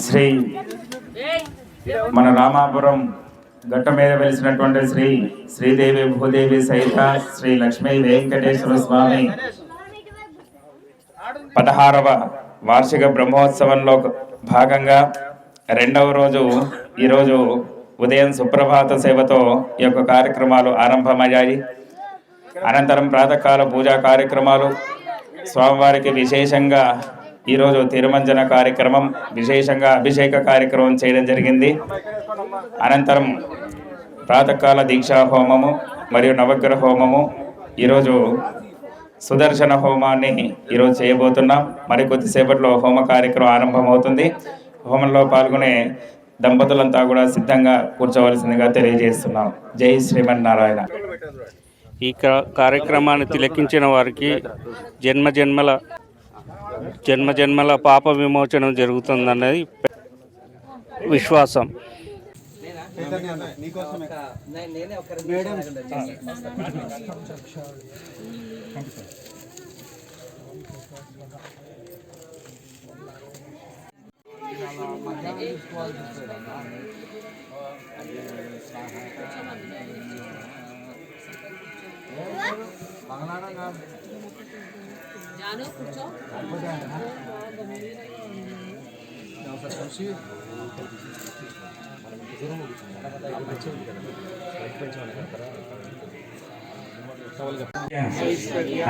శ్రీ మన రామాపురం గట్ట మీద వెలిసినటువంటి శ్రీదేవి భూదేవి సహిత శ్రీ లక్ష్మీ వెంకటేశ్వర స్వామి 16వ వార్షిక బ్రహ్మోత్సవంలో భాగంగా రెండవ రోజు ఈరోజు ఉదయం సుప్రభాత సేవతో ఈ యొక్క కార్యక్రమాలు ఆరంభమయ్యాయి. అనంతరం ప్రాతకాల పూజా కార్యక్రమాలు, స్వామివారికి విశేషంగా ఈరోజు తిరుమంజన కార్యక్రమం, విశేషంగా అభిషేక కార్యక్రమం చేయడం జరిగింది. అనంతరం ప్రాతకాల దీక్షా హోమము మరియు నవగ్రహ హోమము, ఈరోజు సుదర్శన హోమాన్ని ఈరోజు చేయబోతున్నాం. మరి కొద్దిసేపట్లో హోమ కార్యక్రమం ఆరంభమవుతుంది. హోమంలో పాల్గొనే దంపతులంతా కూడా సిద్ధంగా కూర్చోవలసిందిగా తెలియజేస్తున్నాం. జై శ్రీమన్నారాయణ. ఈ కార్యక్రమాన్ని తిలకించిన వారికి జన్మజన్మల పాప విమోచనం జరుగుతుందన్నది విశ్వాసం.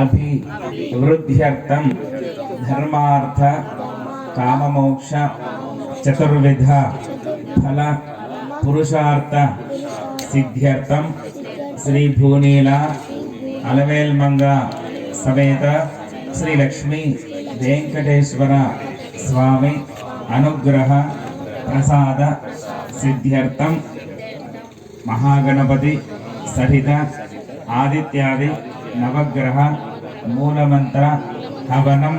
అభివృద్ధ్యర్థం ధర్మార్థ కామమోక్ష చతుర్విధ ఫల పురుషార్థ సిద్ధ్యర్థం శ్రీ భూనీల అలవేల్మంగ సమేత శ్రీ లక్ష్మీ వెంకటేశ్వర స్వామి అనుగ్రహ ప్రసాద సిద్ధ్యర్థం మహాగణపతి సహిత ఆదిత్యాది నవగ్రహ మూలమంత్ర హవనం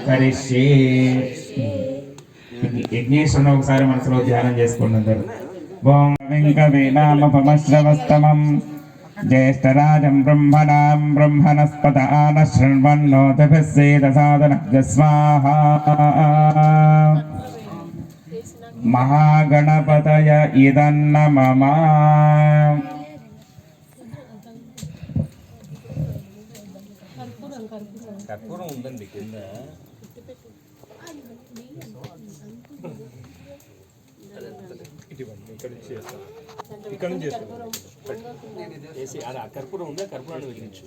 కరిష్యే. యజ్ఞేశ్వరుని ఒకసారి మనసులో ధ్యానం చేసుకుంటారు. ఓం వెంకవేనామపమశ్రవస్తమం జ్యేష్ఠరాజం బ్రహ్మణాం బ్రహ్మణస్పత ఆనశృణ్వన్నోతభిస్సేదసాదనః స్వాహా. మహాగణపతయ ఇదన్నమమ. కర్పూరం ఉందండి కింద. ఇక్కడ నుంచి కర్పూరం ఉందా? కర్పూరాన్ని వెలిగించు.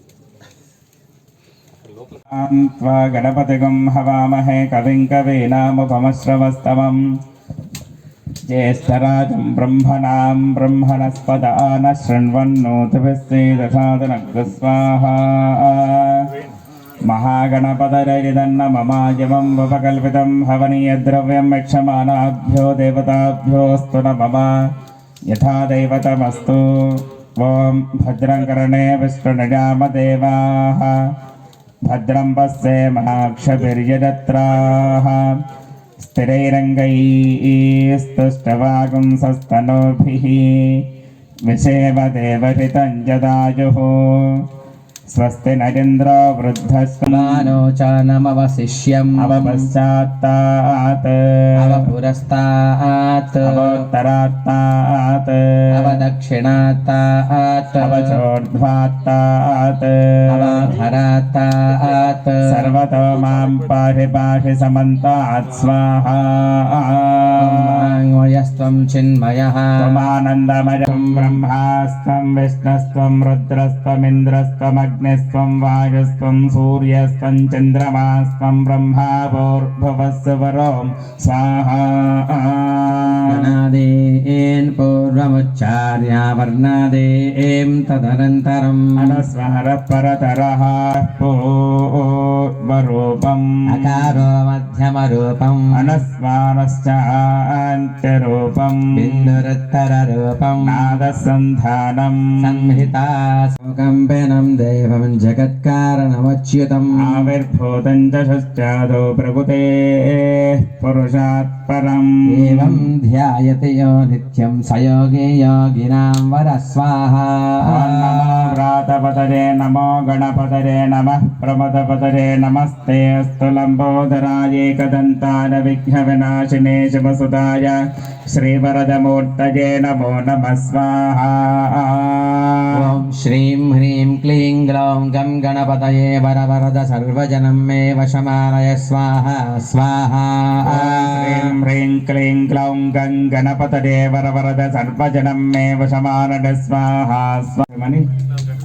గణపతిగం హవామహే కవిం కవీనాముపమశ్రవస్తమం జ్యేష్ఠరాజం బ్రహ్మణాం బ్రహ్మణస్పత ఆనశృణ్వన్నోతభిస్సేదసాదనః స్వాహా. మహాగణపతయరిదన్నమమాయమం ఉపకల్పితం హవనీయద్రవ్యం యక్షమానాభ్యో దేవతాభ్యోऽस्तु నమః యథా దైవతమస్తు. ఓం భద్రం కర్ణే విష్ణునియామదేవాః భద్రం పశ్యేమాక్షభిర్యజత్రాః స్థిరైరంగైస్తుష్టవాగుంసస్తనూభిः విషేమదేవహితం జదాయుః. స్వస్తి నరేంద్ర వృద్ధస్మానోచానమవశిష్యం అవపశ్చాత్తాత్ అవపురస్తాత్ అవోత్తరాత్తాత్ అవదక్షిణాత్తాత్ అవచోర్ధ్వాత్తాత్ అవాధరాత్తాత్ సర్వతో మాం పాహి పాహి సమంతాత్ స్వాహా. మయస్త్వం చిన్మయః త్వమానందమయం బ్రహ్మాస్త్వం విష్ణుస్త్వం రుద్రస్త్వమింద్రస్త్వమగ్నిస్త్వం వాయుస్త్వం సూర్యస్త్వం చంద్రమాస్త్వం బ్రహ్మా భూర్భువస్సువరోం స్వాహా. వర్ణాదేన్ పూర్వముచ్చార్య వర్ణాదేం తదనంతరం అనస్వర పరతరః పూర్వరూపం అకారో మధ్యమరూపం అనస్వానశ్చాంత్యరూపం బిందురుత్తరరూపం నాదసంధానం సంహితా కంపనం దైవం జగత్కారణమచ్యుతం ఆవిర్భూతం చ షష్ఠాదో ప్రకృతే పురుషాత్ పరం ఏవం ధ్యాయతే యో నిత్యం సయోగే యోగినాం వర స్వాహా. వ్రాతపతరే నమో గణపతరే నమః ప్రమదపతరే నమస్తే అస్తు లంబోదరాయే एकदन्ताय विघ्नविनाशिने शिवसुताय श्रीवरदमूर्तये नमो नमः स्वाहा। ॐ श्रीं ह्रीं क्लीं ग्लौं गं गणपतये वरवरद सर्वजनं मे वशमानय स्वाहा स्वाहा। श्रीं ह्रीं क्लीं ग्लौं गं गणपतये वरवरद सर्वजनं मे वशमानय स्वाहा స్వామి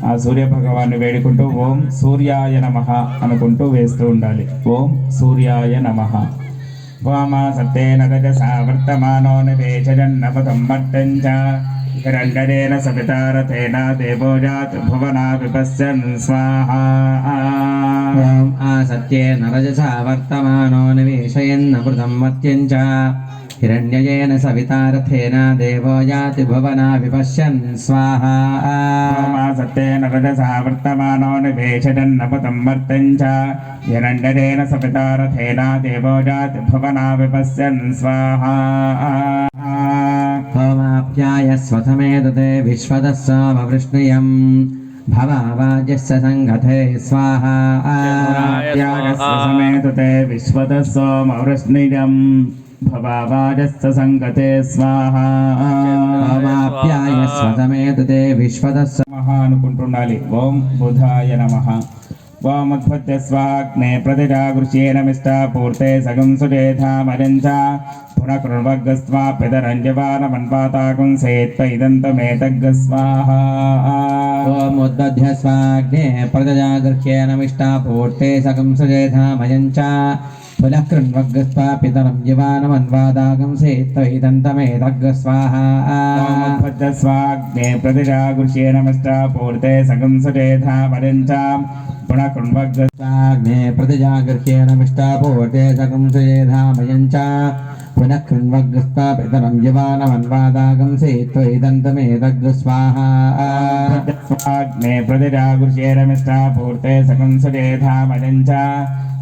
ఆ సూర్య భగవాన్ని వేడుకుంటూ ఓం సూర్యాయ నమః అనుకుంటూ వేస్తూ ఉండాలి. ఓం సూర్యాయ నమః. వామా సత్తేన రజసా వర్తమానో నివేశజన్నపదం మర్తం చ హిరణ్యదేన సవితారథేన దేవో జాతు భువనా విపశ్యన్ స్వాహా. ॐ आसत्येन रजसा वर्तमानो निवेशयन्नमृतं मर्त्यं च हिरण्ययेन सवितारथेन देवो याति भुवना विपश्यन् स्वाहा। वामा सत्येन रजसा वर्तमानो निवेशजन्नपदं मर्तं च हिरण्यदेन सवितारथेन देवो जाति भुवना विपश्यन् स्वाहा. होमाप्याय स्वसमेतते विश्वतः सोमवृष्णियम् भवावाजस्य सङ्गते स्वाहा। समेतते विश्वतः सोमवृष्णिजम् भवावाजस्य सङ्गते स्वाहा. होमाप्याय स्वसमेतते विश्वतः నమః అనుకుంటుండాలి. ఓం బుధాయ నమః. ఓం ఉత్పత్య స్వాగ్నే ప్రతిజాగృష్యేనమిష్టాపూర్తే సగం సుజేధామరించ పునః కృణ్వగ్గస్వా పితరంజవానమన్వాతాకం సేత్వైదంతమేతగ్గస్వాహా. ॐ उद्दध्य स्वाग्ने प्रजजागृह्येनमिष्टापूर्ते सकं सुजेधामयं च पुनः कृण्वग्स्वा पितरं जीवानमन्वादागं सेत्त्वैदन्तमेतग्स्वाहा. उद्पत्य स्वाग्ने प्रतिजागृष्येनमिष्टापूर्ते सगं सुजेधामरिञ्च पुनः कृण्वग्स्वाग्ने स्वाग्ने प्रजजागृह्येनमिष्टापूर्ते सकं सुजेधामयं च पुनः कृण्वग्स्वा पितरं जीवानमन्वादागं सेत्त्वैदन्तमेतग्स्वाहा. स्वाग्ने प्रतिजागृष्येनमिष्टापूर्ते सकं सुजेधामरिञ्च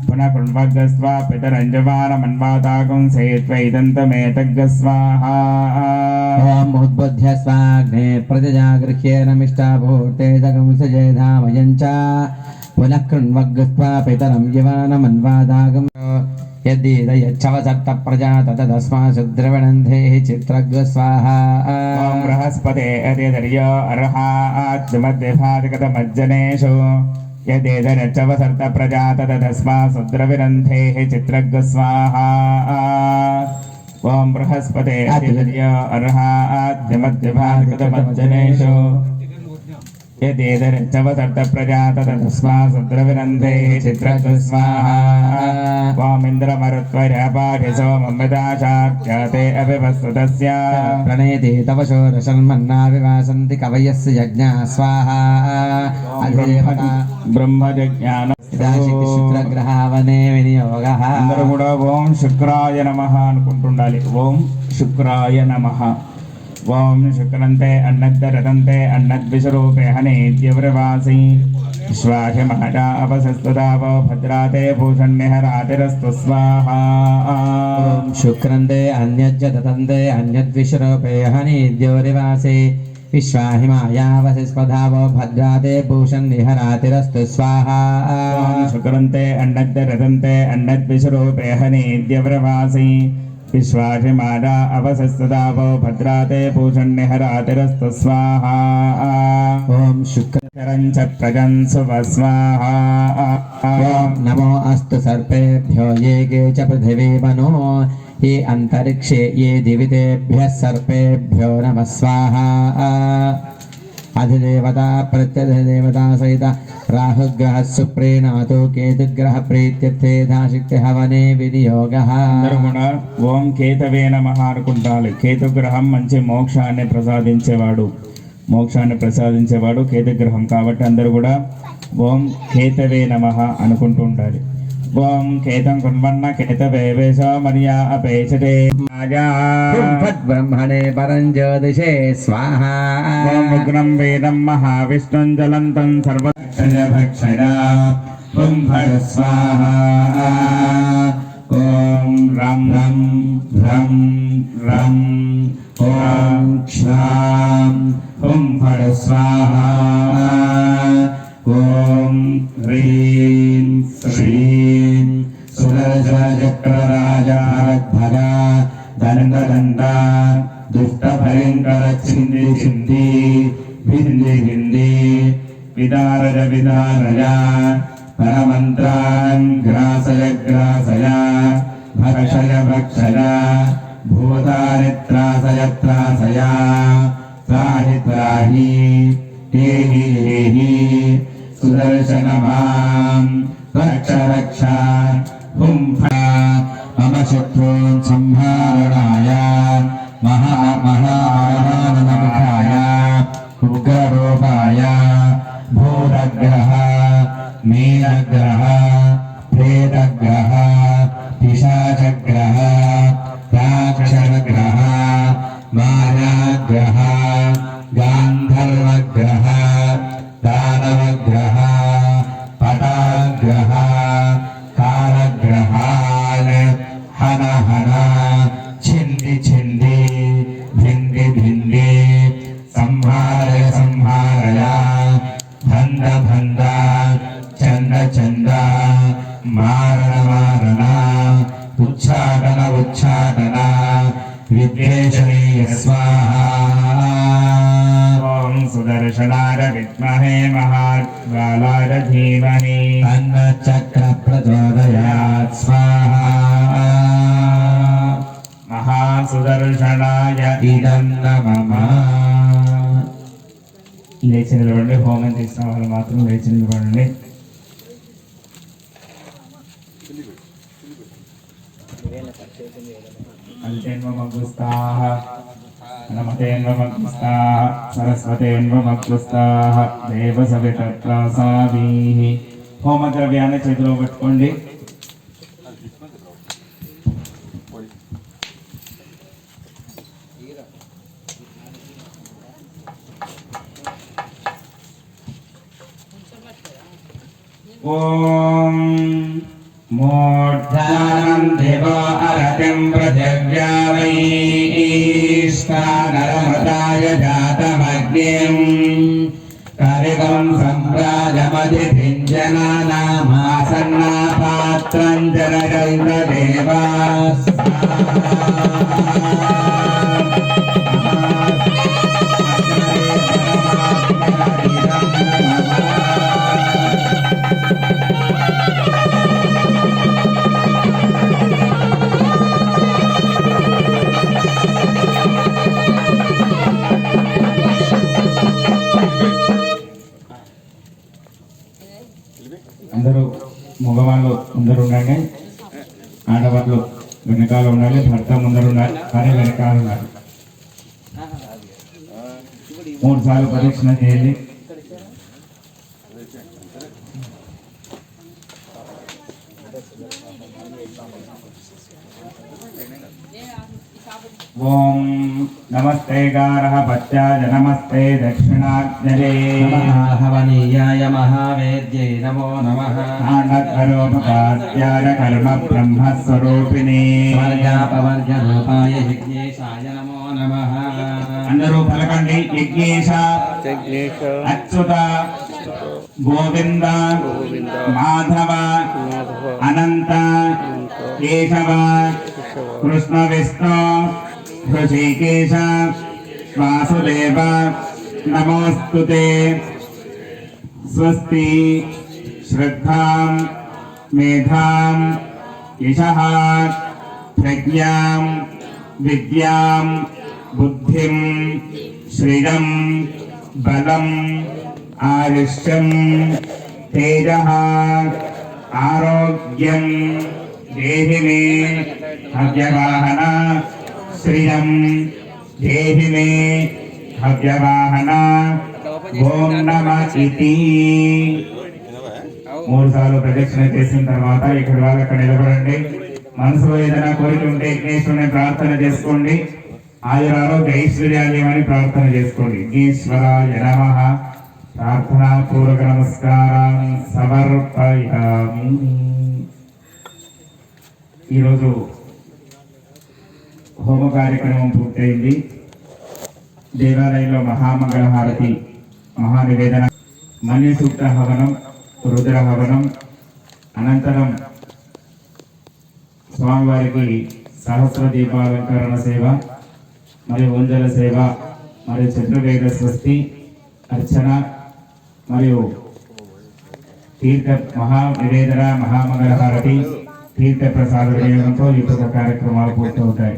पुनः कृण्वग्स्वा पितरञ्जवानमन्वाताकं सेत्वैदन्तमेतग्स्वाहा. ॐ उद्बुद्ध्य स्वाग्ने प्रजजागृह्येनमिष्टापूर्ते सकं सुजेधामयं च पुनः कृण्वग्स्वा पितरं जीवानमन्वादागं यद्दीदयच्छवसत्तप्रजा ततस्मासु द्रविणन्धेः चित्रग्स्वाहा. ॐ बृहस्पते अर्यदर्य अर्हाद्मद्विभाजगतमज्जनेषु यदेदरच्चवसर्तप्रजा ततस्मासु द्रविणन्धेः चित्रग्स्वाहा. ॐ बृहस्पते अर्यदर्य अर्हाद्मद्विभाजगतमज्जनेषु यदेदरच्चवसर्तप्रजा ततस्मासु द्रविणन्धेः चित्रग्स्वाहा. वामिन्द्रमरुत्वरपाठि सोममृदाशाख्याते अभिवस्तुतस्य प्रणेति तव शोरशन्मन्ना विवासन्ति कवयस्य यज्ञा स्वाहा. अधिदेवता ब्रह्मज्ञान శుక్రగ్రహావనే వినియోగః. అందరూ కూడా ఓం శుక్రాయ నమః అనుకుంటుండాలి. ఓం శుక్రాయ నమః. ఓం శుక్రంతే అన్నద్దరదంతే అన్నద్విషరూపే హనేద్యవ్రవాసి శ్వాహమహజా అవసస్తుదావో భద్రాతే భూషణ్యహరాతిరస్తు స్వాహా. ఓం శుక్రందే అన్యజ్జ దతందే అన్యద్విశ్వరూపే హనీద్యోరివాసే విశ్వాహిమాయావసిస్పధావో భద్రాతే భూషణ్యహరాతిరస్తు స్వాహా. ఓం శుక్రంతే అన్నద్దరదంతే అన్నద్విషరూపే హనేద్యవ్రవాసి విశ్వాహిమాజా అవసస్తుదావో భద్రాతే భూషణ్యహరాతిరస్తు స్వాహా. ఓం శుక్ర శరం చ ప్రజన్ శుభ స్వాహా. ఓం నమో అస్తు సర్పేభ్యో ये गे च पृथिवी मनो ये अंतरिक्षे ये दिवितेभ्यः सर्पेभ्यो नमः स्वाहा. अधिदेवता प्रत्यधिदेवता सहित राहुग्रह सुप्रीणातो केतुग्रह प्रीत्यर्थे धाशिक्ति हवने विनियोगः. అందరూ కూడా ఓం కేతవే నమః అనుకుంటాలి. కేతుగ్రహం మంచి మోక్షాన్ని ప్రసాదించేవాడు కేతుగ్రహం కాబట్టి అందరూ కూడా ఓం కేతవే నమః అనుకుంటూ ఉండాలి. ఓం కేతం కున్వన్న కేతవే వేషో మర్యా అపేక్షతే మాయా బ్రహ్మణే పరం జ్యోతిషే స్వాహా. ఓం ఉగ్రం వేదం మహావిష్ణుం జ్వలంతం సర్వభక్షణా ఓం భర స్వాహా. ఓం రం రం రం రం ఓం క్షాం ఓం భర స్వాహా. ఓం హ్రీం శ్రీం సుదర్శనచక్ర దుష్ట భయంకర చింది చింది భింది భింది విదారజ విదారజ పరమంత్రాన్ గ్రాసయ గ్రాసయ భక్షయ భక్షయ భూతాని త్రాసయ త్రాసయ త్రాహి త్రాహి హేహి హేహి సుదర్శన మాం రక్ష రక్ష హుం మమ శత్రూన్ సంహారణాయ మహానముఖాయ ఉగ్రరూపాయ భూరగ్రహ మీనగ్రహ ప్రేతగ్రహ పిశాచగ్రహ రాక్షసగ్రహ మాయాగ్రహ గాంధర్వగ్రహ దానవగ్రహ పటాగ్రహ కాలగ్రహాన్ హన హన చింది చింది భింది భింది సంహారయ సంహారయ భంద భంద చంద చంద మారణ మారణ ఉచ్చాటన ఉచ్చాటన విద్వేషణీయ స్వాహా ఓం సుదర్శనాయ విద్మహే మహాకాలాయ ధీమహి తన్న చక్ర ప్రచోదయాత్ స్వాహా మహాసుదర్శనాయ ఇదం నమః. లేచి నిలబడండి. హోమం చేసిన వాళ్ళు మాత్రం లేచి నిలబడండి. అల్టేన్వమగ్గుస్తాః నమతేన్వమగ్గుస్తాః సరస్వతేన్వమగ్గుస్తాః దేవసవితత్రాసావీః. హోమ ద్రవ్యాన్ని చేతిలో పట్టుకోండి. ఓం మూర్ధానం దేవో అరతిం పృథివ్యా వైష్ణానరమతాయ జాతమగ్నిం కరిగం సంప్రాజమధిభింజనానామాసన్నా పాత్రం జనయంత దేవా అందరూ మగవాళ్ళు ముందరు ఉండండి, ఆడవాళ్ళు వెనకాల ఉండాలి, భర్త ముందరు ఉండాలి, భార్య వెనకాల ఉండాలి. 3 సార్లు ప్రదక్షిణ చేయండి. ఓం నమస్తే గారః పశ్చాయ నమస్తే దక్షిణాగ్నయే హవనీయాయ మహావేద్యై నమో నమః. ఆనకరోపకార్యాయ కర్మ బ్రహ్మస్వరూపిణి స్వర్గాపవర్గరూపాయ యజ్ఞేశాయ నమో నమః. అందరూ పలకండి. యజ్ఞేశ అచ్యుత గోవింద మాధవ అనంత కేశవ కృష్ణ విష్ణు హృషికేశ వాసుదేవ నమోస్తుతే. స్వస్తి శ్రద్ధాం మేధాం యశః ప్రజ్ఞాం విద్యాం బుద్ధిం శ్రియం బలం ఆయుష్యం తేజః ఆరోగ్యం దేహి మే హవ్యవాహన శ్రియం దేహి మే హవ్యవాహన. ఓం నమః ఇతి 3 సార్లు ప్రదక్షిణ చేసిన తర్వాత ఇక్కడ వాళ్ళు అక్కడ నిలబడండి. మనసులో ఏదైనా కోరిక ఉంటే యజ్ఞేశ్వరుని ప్రార్థన చేసుకోండి. ఆయురారోగ్య ఐశ్వర్యాలు అని ప్రార్థన చేసుకోండి. ఈశ్వరాయ నమః. ప్రార్థనా పూర్వక నమస్కారం సమర్పయామి. ఈరోజు హోమ కార్యక్రమం పూర్తయింది. దేవాలయంలో మహామంగళహారతి, మహానివేదన, మన్యసూక్త హవనం, రుద్ర హవనం, అనంతరం స్వామివారికి సహస్ర దీపాలంకరణ సేవ, మరియు వందల సేవ మరియు చతుర్వేద స్వస్తి అర్చన మరియు తీర్థ మహానివేదన మహామంగళహారతి తీర్థ ప్రసాద వినియోగంతో ఈ యొక్క కార్యక్రమాలు పూర్తవుతాయి.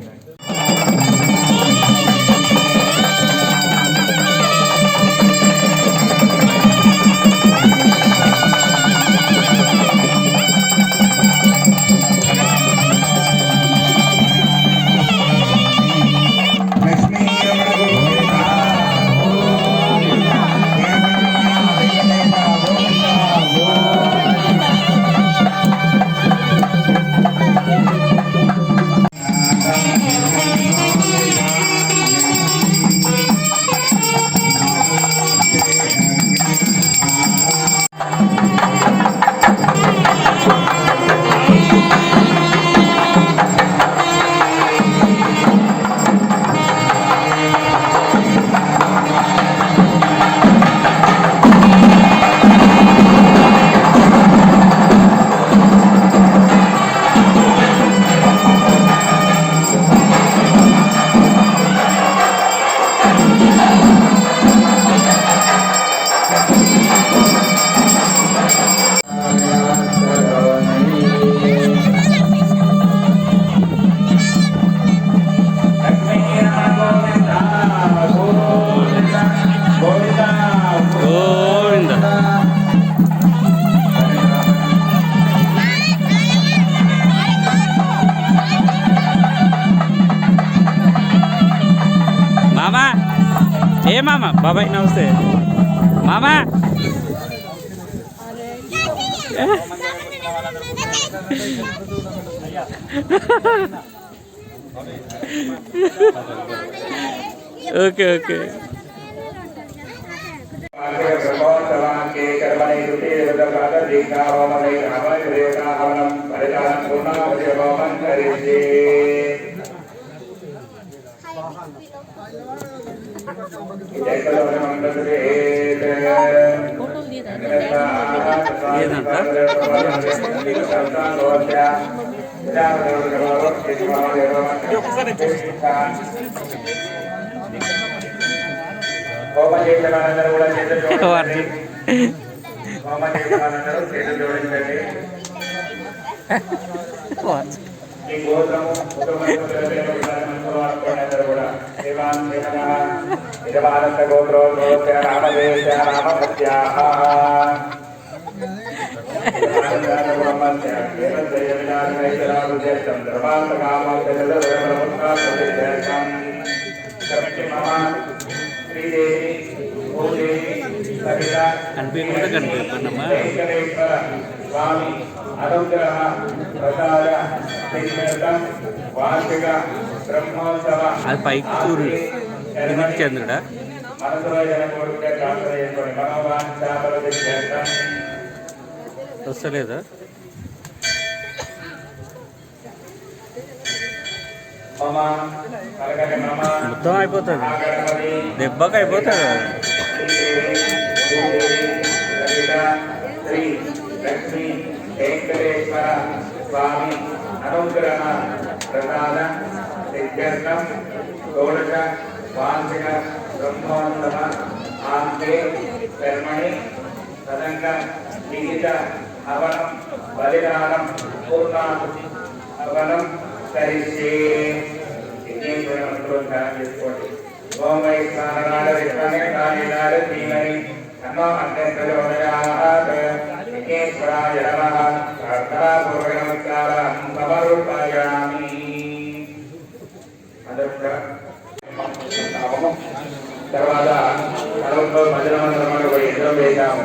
గోవింద. మామా ఏ మామా బాబాయ్ నమస్తే మామా. Okay okay. హోమ చేసే వాళ్ళందరూ కూడా చేతులు జోడించండి. హోమ చేసే వాళ్ళందరూ చేతులు జోడించండి. ఈ గోత్రము అందరూ కూడా యజమానంత గోత్రోద్భవస్య రామదేశ రామసత్యాః కనిపించకుండా కనిపిస్తున్నామా. స్వామి అనుగ్రహ ప్రసాద వార్షిక బ్రహ్మోత్సవ అది పైకి చూడు కిందికి చంద్రుడా. వస్తలేదా మొత్తం అయిపోతుంది దెబ్బకి అయిపోతుంది. శ్రీ లక్ష్మీ వెంకటేశ్వర స్వామి అనుగ్రహ ప్రసాద సిద్ధ్యర్థం షోడశ వార్షిక బ్రహ్మోత్సవ ఆంతే కర్మణి తదంగ విహిత హవనం బలిదానం పూర్ణాహుతి హవనం కరిష్యే. ధ్యానం చేసుకోండి. ఓం వై స్నానాల విష్ణే కాళీనార ధీమహి తన్నో అగ్నిప్రచోదయాత్. విఘ్నేశ్వరాయ నమః. ప్రార్థనాపూర్వక నమస్కారం సమర్పయామి. తర్వాత భజన మంత్రములు కూడా యుద్ధం చేశాము.